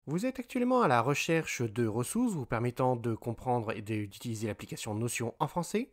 Vous êtes actuellement à la recherche de ressources vous permettant de comprendre et d'utiliser l'application Notion en français.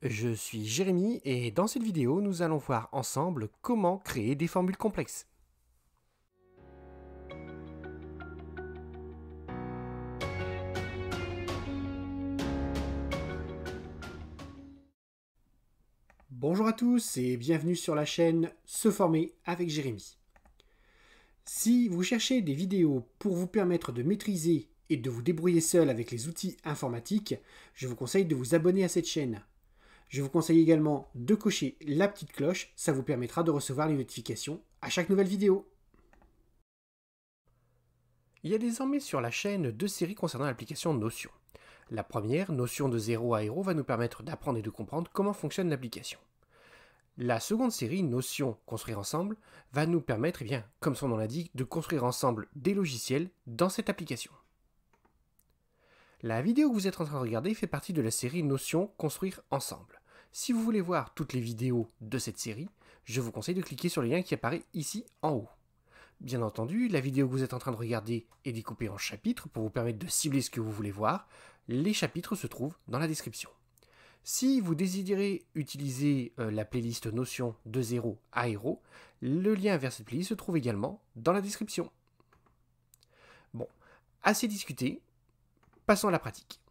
Je suis Jérémy et dans cette vidéo, nous allons voir ensemble comment créer des formules complexes. Bonjour à tous et bienvenue sur la chaîne Se former avec Jérémy. Si vous cherchez des vidéos pour vous permettre de maîtriser et de vous débrouiller seul avec les outils informatiques, je vous conseille de vous abonner à cette chaîne. Je vous conseille également de cocher la petite cloche, ça vous permettra de recevoir les notifications à chaque nouvelle vidéo. Il y a désormais sur la chaîne deux séries concernant l'application Notion. La première, Notion de 0 à Héros, va nous permettre d'apprendre et de comprendre comment fonctionne l'application. La seconde série, Notion Construire ensemble, va nous permettre, comme son nom l'indique, de construire ensemble des logiciels dans cette application. La vidéo que vous êtes en train de regarder fait partie de la série Notion Construire ensemble. Si vous voulez voir toutes les vidéos de cette série, je vous conseille de cliquer sur le lien qui apparaît ici en haut. Bien entendu, la vidéo que vous êtes en train de regarder est découpée en chapitres pour vous permettre de cibler ce que vous voulez voir. Les chapitres se trouvent dans la description. Si vous désirez utiliser la playlist Notion de 0 à Héros, le lien vers cette playlist se trouve également dans la description. Bon, assez discuté, passons à la pratique.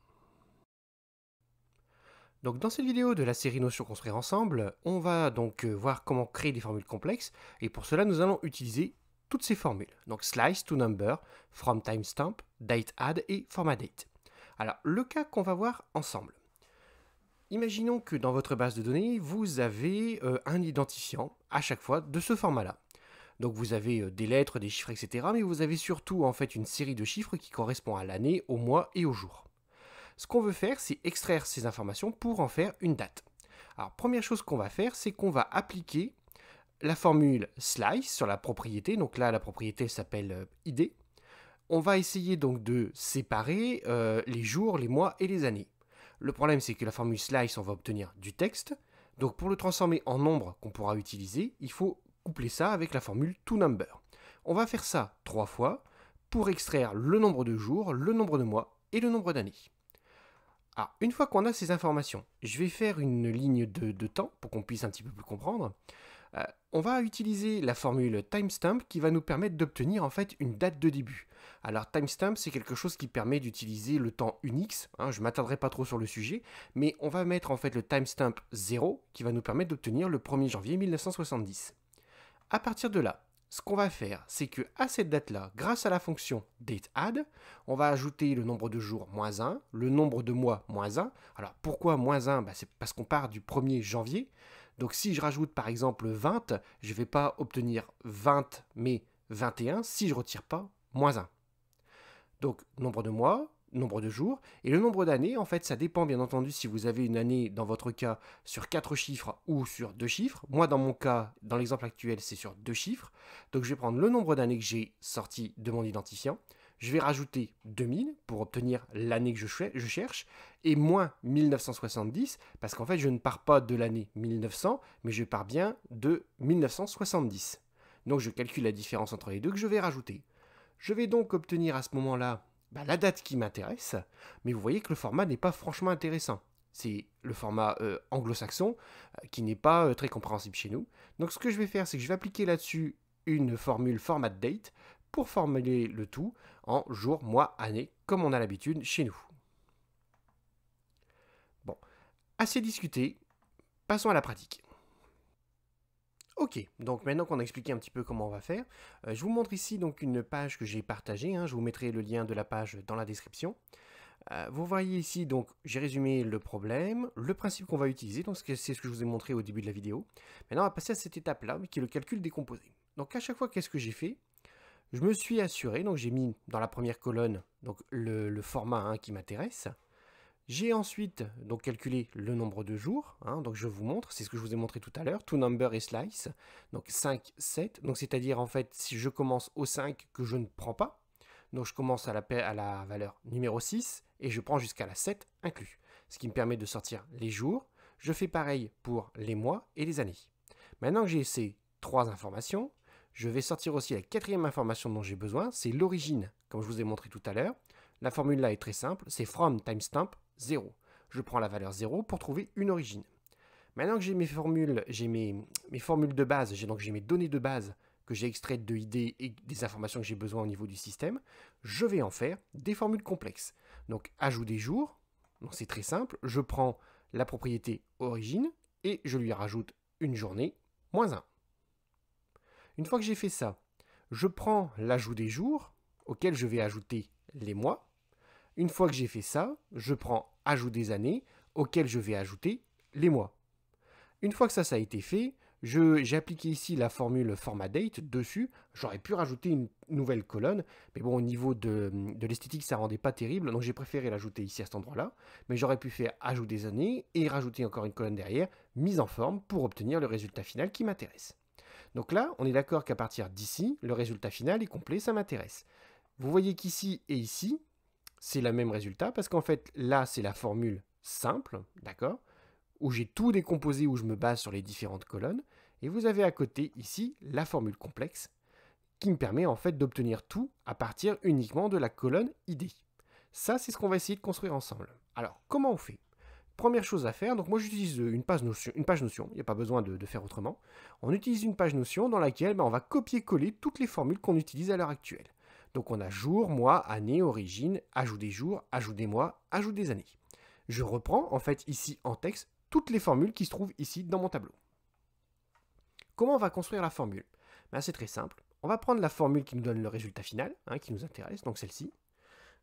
Donc dans cette vidéo de la série Notion Construire ensemble, on va donc voir comment créer des formules complexes, et pour cela nous allons utiliser toutes ces formules. Donc slice to number, from timestamp, date add et format date. Alors le cas qu'on va voir ensemble. Imaginons que dans votre base de données, vous avez un identifiant à chaque fois de ce format-là. Donc vous avez des lettres, des chiffres, etc. Mais vous avez surtout en fait une série de chiffres qui correspond à l'année, au mois et au jour. Ce qu'on veut faire, c'est extraire ces informations pour en faire une date. Alors première chose qu'on va faire, c'est qu'on va appliquer la formule slice sur la propriété. Donc là, la propriété s'appelle ID. On va essayer donc de séparer les jours, les mois et les années. Le problème, c'est que la formule slice, on va obtenir du texte. Donc pour le transformer en nombre qu'on pourra utiliser, il faut coupler ça avec la formule toNumber. On va faire ça 3 fois pour extraire le nombre de jours, le nombre de mois et le nombre d'années. Alors, une fois qu'on a ces informations, je vais faire une ligne de temps pour qu'on puisse un petit peu plus comprendre. On va utiliser la formule timestamp qui va nous permettre d'obtenir en fait une date de début. Alors timestamp, c'est quelque chose qui permet d'utiliser le temps Unix, je ne m'attarderai pas trop sur le sujet, mais on va mettre en fait le timestamp 0 qui va nous permettre d'obtenir le 1er janvier 1970. À partir de là, ce qu'on va faire, c'est que à cette date-là, grâce à la fonction dateAdd, on va ajouter le nombre de jours moins 1, le nombre de mois moins 1. Alors pourquoi moins 1 ? C'est parce qu'on part du 1er janvier. Donc si je rajoute par exemple 20, je ne vais pas obtenir 20 mais 21 si je ne retire pas moins 1. Donc nombre de mois, nombre de jours, et le nombre d'années, en fait, ça dépend bien entendu si vous avez une année, dans votre cas, sur 4 chiffres ou sur 2 chiffres. Moi, dans mon cas, dans l'exemple actuel, c'est sur 2 chiffres. Donc je vais prendre le nombre d'années que j'ai sorti de mon identifiant. Je vais rajouter 2000 pour obtenir l'année que je cherche, et moins 1970, parce qu'en fait, je ne pars pas de l'année 1900, mais je pars bien de 1970. Donc je calcule la différence entre les deux que je vais rajouter. Je vais donc obtenir à ce moment-là la date qui m'intéresse, mais vous voyez que le format n'est pas franchement intéressant. C'est le format anglo-saxon qui n'est pas très compréhensible chez nous. Donc ce que je vais faire, c'est que je vais appliquer là-dessus une formule format date pour formuler le tout en jour, mois, année, comme on a l'habitude chez nous. Bon, assez discuté, passons à la pratique. Ok, donc maintenant qu'on a expliqué un petit peu comment on va faire, je vous montre ici donc une page que j'ai partagée, je vous mettrai le lien de la page dans la description. Vous voyez ici, donc j'ai résumé le problème, le principe qu'on va utiliser, donc c'est ce que je vous ai montré au début de la vidéo. Maintenant on va passer à cette étape-là, qui est le calcul décomposé. Donc à chaque fois, qu'est-ce que j'ai fait ? Je me suis assuré, donc j'ai mis dans la première colonne donc le format qui m'intéresse. J'ai ensuite donc calculé le nombre de jours, donc je vous montre, c'est ce que je vous ai montré tout à l'heure, toNumber et slice, donc 5, 7, donc c'est-à-dire en fait si je commence au 5 que je ne prends pas, donc je commence à la valeur numéro 6 et je prends jusqu'à la 7 inclus, ce qui me permet de sortir les jours. Je fais pareil pour les mois et les années. Maintenant que j'ai ces 3 informations, je vais sortir aussi la 4e information dont j'ai besoin, c'est l'origine comme je vous ai montré tout à l'heure. La formule là est très simple, c'est from timestamp 0. Je prends la valeur 0 pour trouver une origine. Maintenant que j'ai mes formules, mes formules de base, j'ai mes données de base que j'ai extraites de ID et des informations que j'ai besoin au niveau du système, je vais en faire des formules complexes. Donc ajout des jours, donc c'est très simple, je prends la propriété origine et je lui rajoute une journée moins 1. Une fois que j'ai fait ça, je prends l'ajout des jours auquel je vais ajouter les mois. Une fois que j'ai fait ça, je prends ajout des années auquel je vais ajouter les mois. Une fois que ça a été fait, j'ai appliqué ici la formule format date dessus. J'aurais pu rajouter une nouvelle colonne, mais bon, au niveau de l'esthétique, ça rendait pas terrible, donc j'ai préféré l'ajouter ici à cet endroit-là. Mais j'aurais pu faire ajout des années et rajouter encore une colonne derrière, mise en forme, pour obtenir le résultat final qui m'intéresse. Donc là, on est d'accord qu'à partir d'ici, le résultat final est complet, ça m'intéresse. Vous voyez qu'ici et ici, c'est le même résultat, parce qu'en fait, là, c'est la formule simple, d'accord, où j'ai tout décomposé, où je me base sur les différentes colonnes, et vous avez à côté, ici, la formule complexe, qui me permet en fait d'obtenir tout à partir uniquement de la colonne ID. Ça, c'est ce qu'on va essayer de construire ensemble. Alors, comment on fait? Première chose à faire, donc moi j'utilise une page Notion, il n'y a pas besoin de faire autrement. On utilise une page Notion dans laquelle on va copier-coller toutes les formules qu'on utilise à l'heure actuelle. Donc on a jour, mois, année, origine, ajout des jours, ajout des mois, ajout des années. Je reprends en fait ici en texte toutes les formules qui se trouvent ici dans mon tableau. Comment on va construire la formule? C'est très simple. On va prendre la formule qui nous donne le résultat final, qui nous intéresse, donc celle-ci.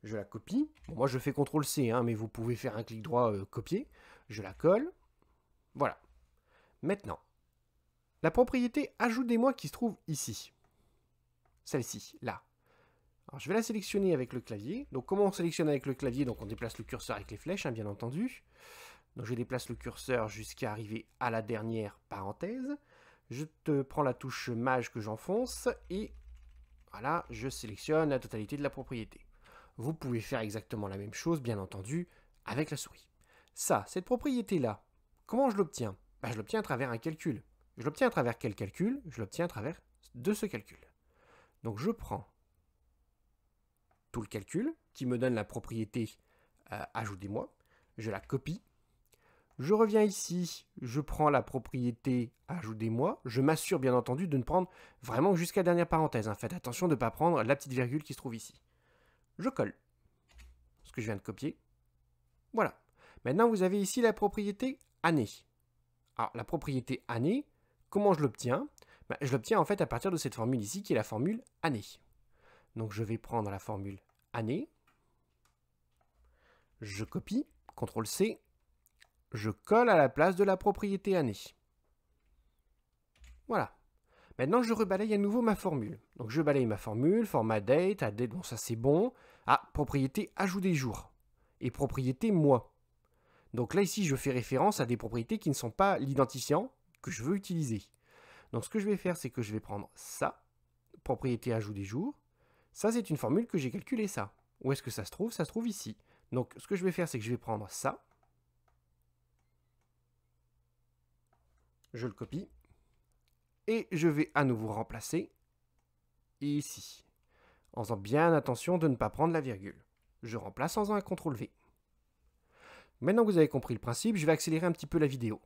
Je la copie. Bon, moi, je fais CTRL-C, mais vous pouvez faire un clic droit copier. Je la colle. Voilà. Maintenant, la propriété ajout des mois qui se trouve ici. Celle-ci, là. Alors, je vais la sélectionner avec le clavier. Donc, comment on sélectionne avec le clavier? Donc, on déplace le curseur avec les flèches, bien entendu. Donc, je déplace le curseur jusqu'à arriver à la dernière parenthèse. Je te prends la touche Maj que j'enfonce et voilà, je sélectionne la totalité de la propriété. Vous pouvez faire exactement la même chose, bien entendu, avec la souris. Ça, cette propriété-là, comment je l'obtiens? Je l'obtiens à travers un calcul. Je l'obtiens à travers quel calcul? Je l'obtiens à travers de ce calcul. Donc je prends tout le calcul qui me donne la propriété ajout des mois, je la copie. Je reviens ici, je prends la propriété ajout des mois. Je m'assure bien entendu de ne prendre vraiment jusqu'à la dernière parenthèse. Faites attention de ne pas prendre la petite virgule qui se trouve ici. Je colle ce que je viens de copier. Voilà. Maintenant, vous avez ici la propriété année. Alors, la propriété année, comment je l'obtiens? Je l'obtiens en fait à partir de cette formule ici qui est la formule année. Donc, je vais prendre la formule année. Je copie, CTRL-C. Je colle à la place de la propriété année. Voilà. Maintenant, je rebalaye à nouveau ma formule. Donc, je balaye ma formule, format date, add date, bon, ça c'est bon. Propriété ajout des jours. Et propriété mois. Donc là, ici, je fais référence à des propriétés qui ne sont pas l'identifiant que je veux utiliser. Donc, ce que je vais faire, c'est que je vais prendre ça, propriété ajout des jours. Ça, c'est une formule que j'ai calculée, ça. Où est-ce que ça se trouve? Ça se trouve ici. Donc, ce que je vais faire, c'est que je vais prendre ça. Je le copie. Et je vais à nouveau remplacer ici. En faisant bien attention de ne pas prendre la virgule. Je remplace en faisant un CTRL-V. Maintenant que vous avez compris le principe, je vais accélérer un petit peu la vidéo.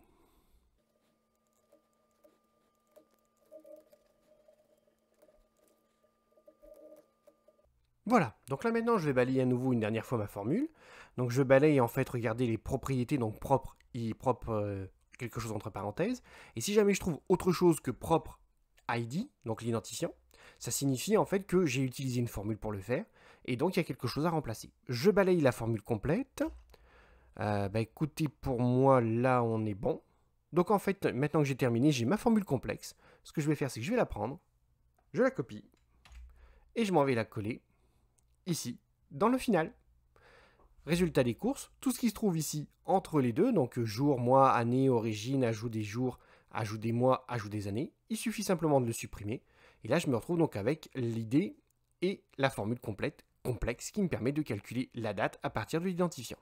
Voilà, donc là maintenant je vais balayer à nouveau une dernière fois ma formule. Donc je balaye en fait, regardez les propriétés, donc propre et propre, quelque chose entre parenthèses. Et si jamais je trouve autre chose que propre ID, donc l'identifiant, ça signifie en fait que j'ai utilisé une formule pour le faire. Et donc il y a quelque chose à remplacer. Je balaye la formule complète. Écoutez, pour moi là on est bon. Donc en fait, maintenant que j'ai terminé, j'ai ma formule complexe. Ce que je vais faire, c'est que je vais la prendre, je la copie, et je m'en vais la coller ici, dans le final. Résultat des courses, tout ce qui se trouve ici entre les deux, donc jour, mois, année, origine, ajout des jours, ajout des mois, ajout des années, il suffit simplement de le supprimer. Et là, je me retrouve donc avec l'idée et la formule complète, complexe, qui me permet de calculer la date à partir de l'identifiant.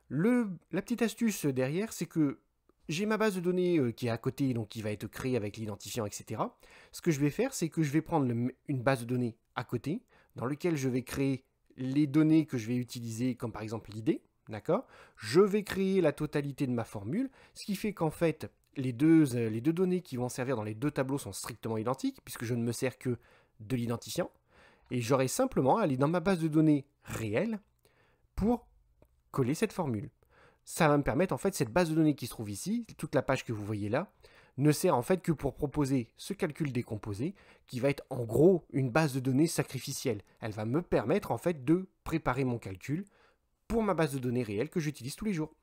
La petite astuce derrière, c'est que j'ai ma base de données qui est à côté, donc qui va être créée avec l'identifiant, etc. Ce que je vais faire, c'est que je vais prendre une base de données à côté, dans lequel je vais créer les données que je vais utiliser, comme par exemple l'idée, d'accord? Je vais créer la totalité de ma formule, ce qui fait qu'en fait, les deux données qui vont servir dans les deux tableaux sont strictement identiques, puisque je ne me sers que de l'identifiant, et j'aurai simplement à aller dans ma base de données réelle pour coller cette formule. Ça va me permettre, en fait, cette base de données qui se trouve ici, toute la page que vous voyez là, ne sert en fait que pour proposer ce calcul décomposé, qui va être en gros une base de données sacrificielle. Elle va me permettre en fait de préparer mon calcul pour ma base de données réelle que j'utilise tous les jours.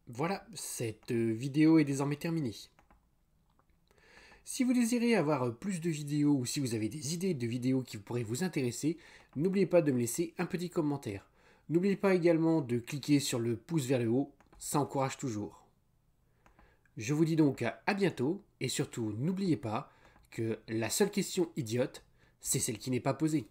Voilà, cette vidéo est désormais terminée. Si vous désirez avoir plus de vidéos ou si vous avez des idées de vidéos qui pourraient vous intéresser, n'oubliez pas de me laisser un petit commentaire. N'oubliez pas également de cliquer sur le pouce vers le haut, ça encourage toujours. Je vous dis donc à bientôt et surtout n'oubliez pas que la seule question idiote, c'est celle qui n'est pas posée.